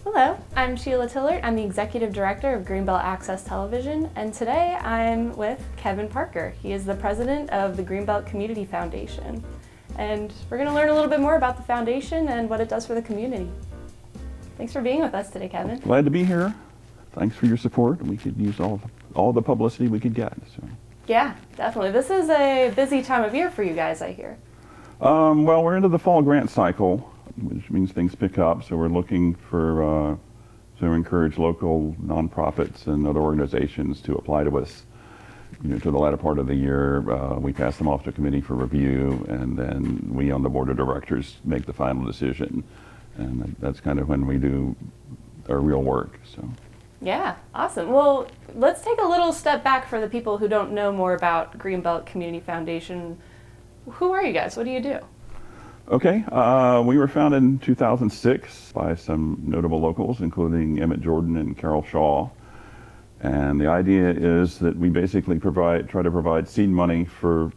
Hello, I'm Sheila Tillert. I'm the Executive Director of Greenbelt Access Television, and today I'm with Kevin Parker. He is the President of the Greenbelt Community Foundation. And we're going to learn a little bit more about the foundation and what it does for the community. Thanks for being with us today, Kevin. Glad to be here. Thanks for your support. We could use all the publicity we could get. So. Yeah, definitely. This is a busy time of year for you guys, I hear. Well, we're into the fall grant cycle, which means things pick up. So we're looking for to encourage local nonprofits and other organizations to apply to us. To the latter part of the year, we pass them off to committee for review, and then we on the board of directors make the final decision. And that's kind of when we do our real work. So. Yeah, awesome. Well, let's take a little step back for the people who don't know more about Greenbelt Community Foundation. Who are you guys? What do you do? Okay, we were founded in 2006 by some notable locals, including Emmett Jordan and Carol Shaw. And the idea is that we basically try to provide seed money for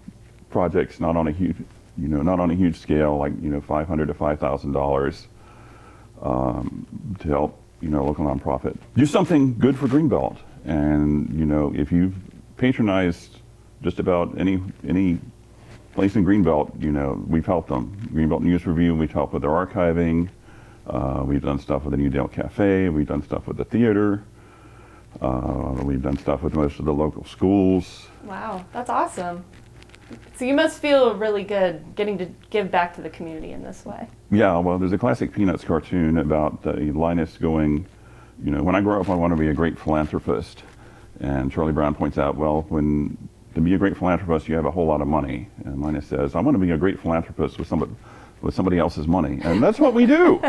projects not on a huge, not on a huge scale, like $500 to $5,000, to help local nonprofit do something good for Greenbelt. And if you've patronized just about any place in Greenbelt, we've helped them. Greenbelt News Review, we've helped with their archiving. We've done stuff with the New Dale Cafe. We've done stuff with the theater. We've done stuff with most of the local schools. Wow, that's awesome. So you must feel really good getting to give back to the community in this way. Yeah, well, there's a classic Peanuts cartoon about Linus going, when I grow up, I want to be a great philanthropist. And Charlie Brown points out, well, to be a great philanthropist, you have a whole lot of money. And Linus says, I want to be a great philanthropist with somebody else's money. And that's what we do.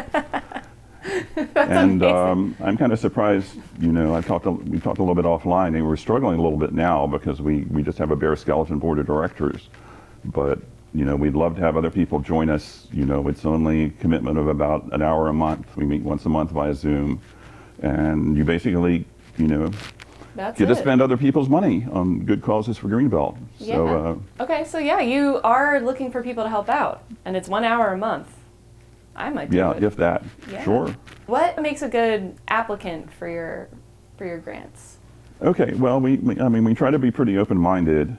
And I'm kind of surprised, we talked a little bit offline, and we're struggling a little bit now because we just have a bare skeleton board of directors. But, we'd love to have other people join us. It's only a commitment of about an hour a month. We meet once a month via Zoom. And you basically, get to spend other people's money on good causes for Greenbelt. Yeah. So, okay, so yeah, you are looking for people to help out, and it's 1 hour a month. I might do it. Yeah, if that. Yeah. Sure. What makes a good applicant for your grants? Okay, well, we try to be pretty open-minded,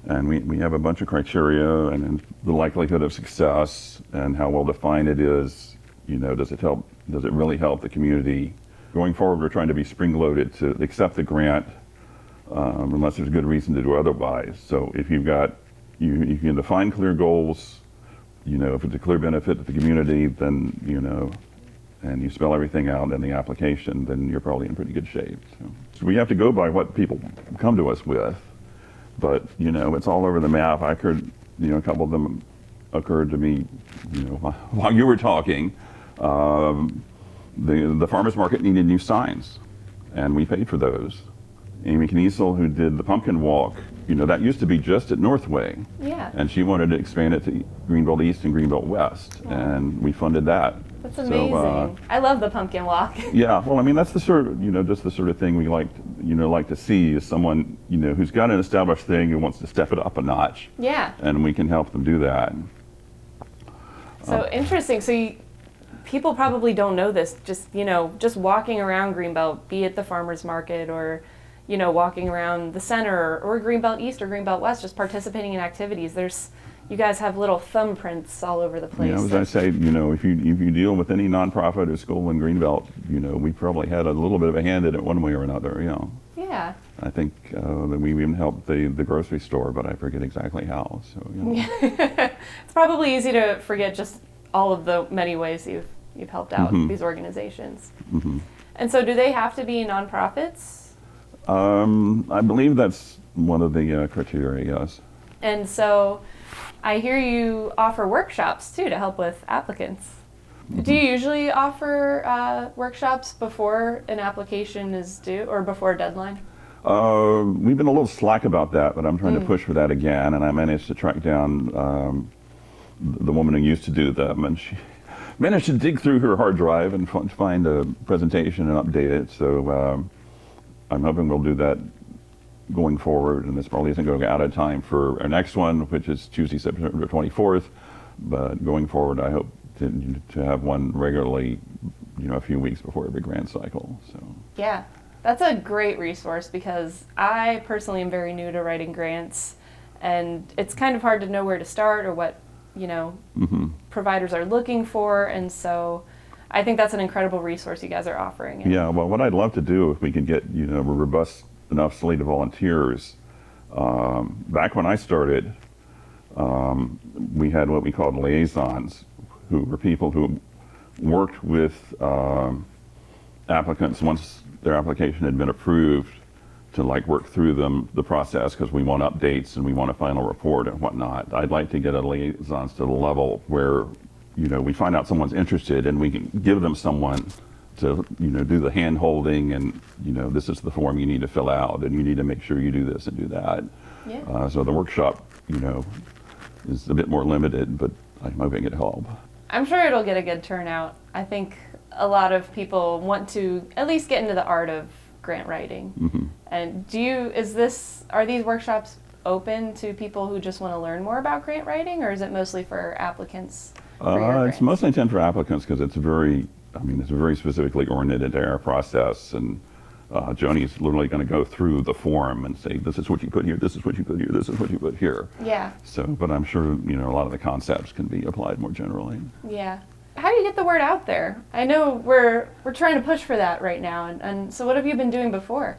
and we have a bunch of criteria, and the likelihood of success, and how well defined it is. Does it really help the community? Going forward, we're trying to be spring-loaded to accept the grant, unless there's good reason to do otherwise. So if you can define clear goals, if it's a clear benefit to the community, then, and you spell everything out in the application, then you're probably in pretty good shape. So we have to go by what people come to us with, but, it's all over the map. I heard, a couple of them occurred to me, while you were talking. The farmers market needed new signs, and we paid for those. Amy Kniesel, who did the pumpkin walk, that used to be just at Northway. Yeah. And she wanted to expand it to Greenbelt East and Greenbelt West, and we funded that. That's amazing. So, I love the pumpkin walk. Yeah, well, that's the sort of, just the sort of thing we like to see is someone, who's got an established thing who wants to step it up a notch. Yeah. And we can help them do that. So interesting. So people probably don't know this. Just walking around Greenbelt, be it the farmers market or, walking around the center or Greenbelt East or Greenbelt West, just participating in activities. You guys have little thumbprints all over the place. As I say, if you deal with any nonprofit or school in Greenbelt, we probably had a little bit of a hand in it one way or another. Yeah. I think that we even helped the grocery store, but I forget exactly how. So. It's probably easy to forget just all of the many ways you've helped out these organizations. Mm-hmm. And so, do they have to be nonprofits? I believe that's one of the criteria, yes. And so, I hear you offer workshops too to help with applicants. Mm-hmm. Do you usually offer workshops before an application is due or before a deadline? We've been a little slack about that, but I'm trying to push for that again. And I managed to track down the woman who used to do them, and she managed to dig through her hard drive and find a presentation and update it. So I'm hoping we'll do that going forward, and this probably isn't going to go out of time for our next one, which is Tuesday, September 24th. But going forward, I hope to have one regularly, a few weeks before every grant cycle. So Yeah, that's a great resource because I personally am very new to writing grants, and it's kind of hard to know where to start or what, providers are looking for, and so I think that's an incredible resource you guys are offering. And yeah, well, what I'd love to do if we could get a robust enough slate of volunteers. Back when I started, we had what we called liaisons, who were people who worked with applicants once their application had been approved to work through the process, because we want updates and we want a final report and whatnot. I'd like to get a liaisons to the level where we find out someone's interested and we can give them someone to do the hand holding and this is the form you need to fill out and you need to make sure you do this and do that. Yeah. So the workshop is a bit more limited, but I'm hoping it'll help. I'm sure it'll get a good turnout. I think a lot of people want to at least get into the art of grant writing. And are these workshops open to people who just want to learn more about grant writing, or is it mostly for applicants? It's mostly intended for applicants because it's very specifically oriented to our process, and Joni's literally going to go through the form and say, this is what you put here, this is what you put here, this is what you put here. Yeah. So, but I'm sure a lot of the concepts can be applied more generally. Yeah. How do you get the word out there? I know we're trying to push for that right now, and so what have you been doing before?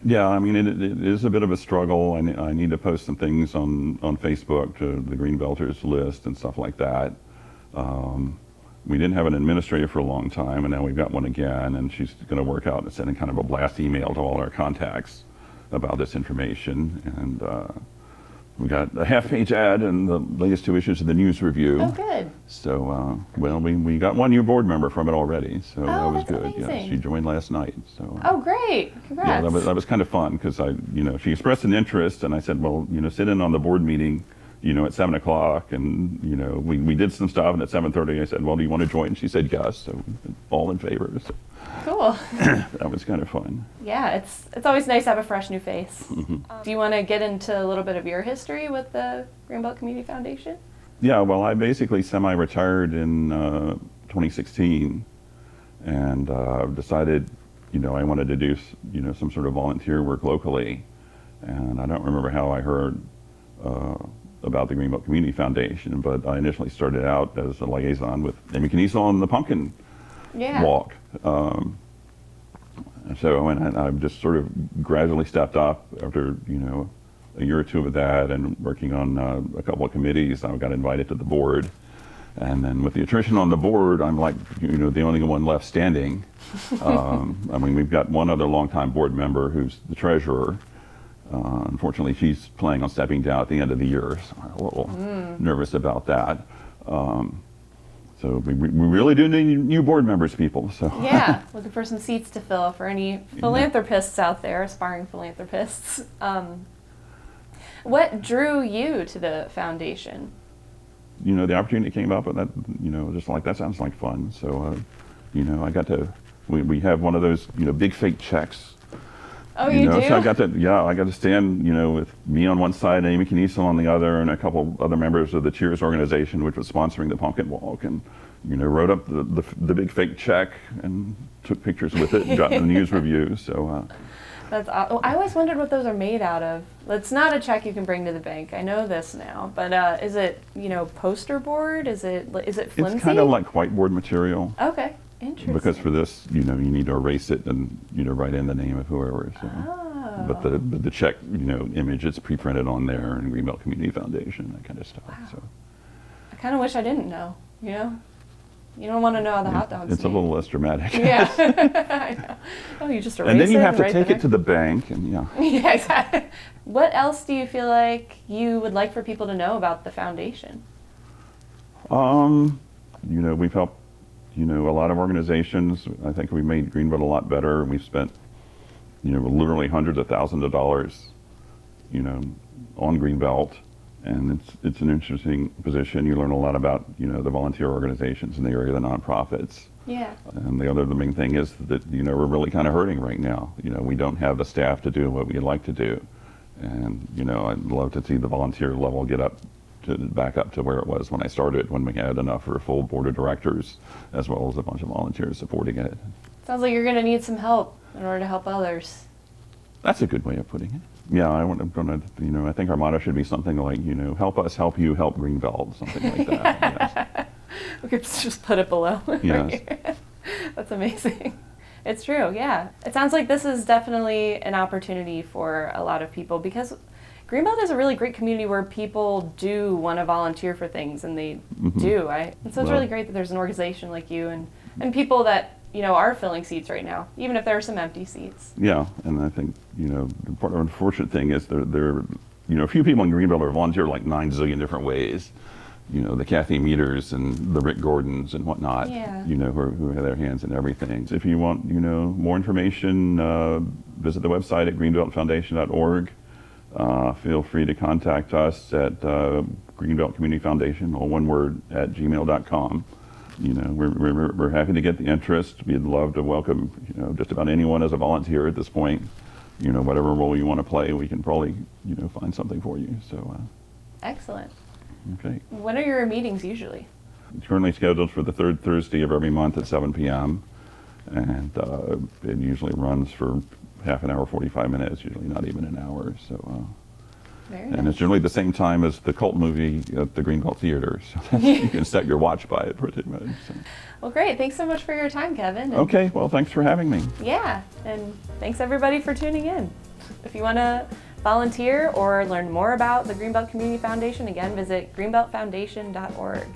Yeah, I mean, it is a bit of a struggle. I need to post some things on Facebook to the Greenbelters list and stuff like that. We didn't have an administrator for a long time, and now we've got one again, and she's going to work out and sending kind of a blast email to all our contacts about this information. And we got a half-page ad in the latest 2 issues of the News Review. Oh, good. So, we got one new board member from it already, so that was that's good. amazing. Yeah, she joined last night. So. Oh, great! Congrats. Yeah, that was kind of fun because she expressed an interest, and I said, well, sit in on the board meeting, at 7 o'clock, and we did some stuff, and at 7:30 I said, well, do you want to join? And she said yes, so all in favor. So. Cool. That was kind of fun. Yeah, it's always nice to have a fresh new face. Do you want to get into a little bit of your history with the Greenbelt Community Foundation? Yeah, well, I basically semi-retired in 2016, and decided, I wanted to do, some sort of volunteer work locally, and I don't remember how I heard about the Greenbelt Community Foundation, but I initially started out as a liaison with Amy Kniesel on the pumpkin walk. So I've just sort of gradually stepped up after, a year or two of that and working on a couple of committees. I got invited to the board. And then with the attrition on the board, I'm the only one left standing. We've got one other longtime board member who's the treasurer. Unfortunately, she's planning on stepping down at the end of the year, so I'm a little nervous about that. So we really do need new board members, people. So yeah, looking for some seats to fill for any philanthropists out there, aspiring philanthropists. What drew you to the foundation? The opportunity came up, and that, just like that sounds like fun. So, I got to. We have one of those, big fake checks. Oh, you do? So I got to stand, with me on one side, Amy Kniesel on the other, and a couple other members of the Cheers organization, which was sponsoring the pumpkin walk, and wrote up the big fake check and took pictures with it and got in the News Review. So. That's awesome. I always wondered what those are made out of. It's not a check you can bring to the bank. I know this now, but is it poster board? Is it flimsy? It's kind of like whiteboard material. Okay. Interesting. Because for this, you need to erase it and write in the name of whoever. So. Oh. But the check, image, it's pre-printed on there, and Greenbelt Community Foundation, that kind of stuff. Wow. So. I kind of wish I didn't know. You don't want to know how the hot dogs. It's a little less dramatic. Yeah. I know. Oh, you just erase it. And then you have to take it to the bank, and yeah. Yeah, exactly. What else do you feel like you would like for people to know about the foundation? We've helped a lot of organizations. I think we've made Greenbelt a lot better. We've spent, literally hundreds of thousands of dollars, on Greenbelt, and it's an interesting position. You learn a lot about, the volunteer organizations in the area, the nonprofits. Yeah. And the main thing is that, we're really kind of hurting right now. We don't have the staff to do what we'd like to do. And, I'd love to see the volunteer level get up to back up to where it was when I started, when we had enough for a full board of directors, as well as a bunch of volunteers supporting it. Sounds like you're going to need some help in order to help others. That's a good way of putting it. Yeah, I'm gonna, I think our motto should be something like, help us, help you, help Greenbelt, something like that. Yes. We could just put it below. Yes. That's amazing. It's true, yeah. It sounds like this is definitely an opportunity for a lot of people, because Greenbelt is a really great community where people do want to volunteer for things, and they do. And so it's really great that there's an organization like you and people that are filling seats right now, even if there are some empty seats. Yeah, and I think, the part of the unfortunate thing is there a few people in Greenbelt are volunteer like 9 zillion different ways. The Kathy Meters and the Rick Gordons and whatnot, who have their hands in everything. If you want, more information, visit the website at GreenbeltFoundation.org. Feel free to contact us at GreenbeltCommunityFoundation, all one word, at gmail.com. We're happy to get the interest. We'd love to welcome, just about anyone as a volunteer at this point. Whatever role you want to play, we can probably, find something for you. So. Excellent. Okay. When are your meetings usually? It's currently scheduled for the third Thursday of every month at 7 p.m. And it usually runs for half an hour, 45 minutes, usually not even an hour. So. Very and nice. it's generally the same time as the cult movie at the Greenbelt Theater, so you can set your watch by it pretty much. So. Well, great. Thanks so much for your time, Kevin. Okay, well, thanks for having me. Yeah, and thanks everybody for tuning in. If you want to volunteer or learn more about the Greenbelt Community Foundation, again, visit greenbeltfoundation.org.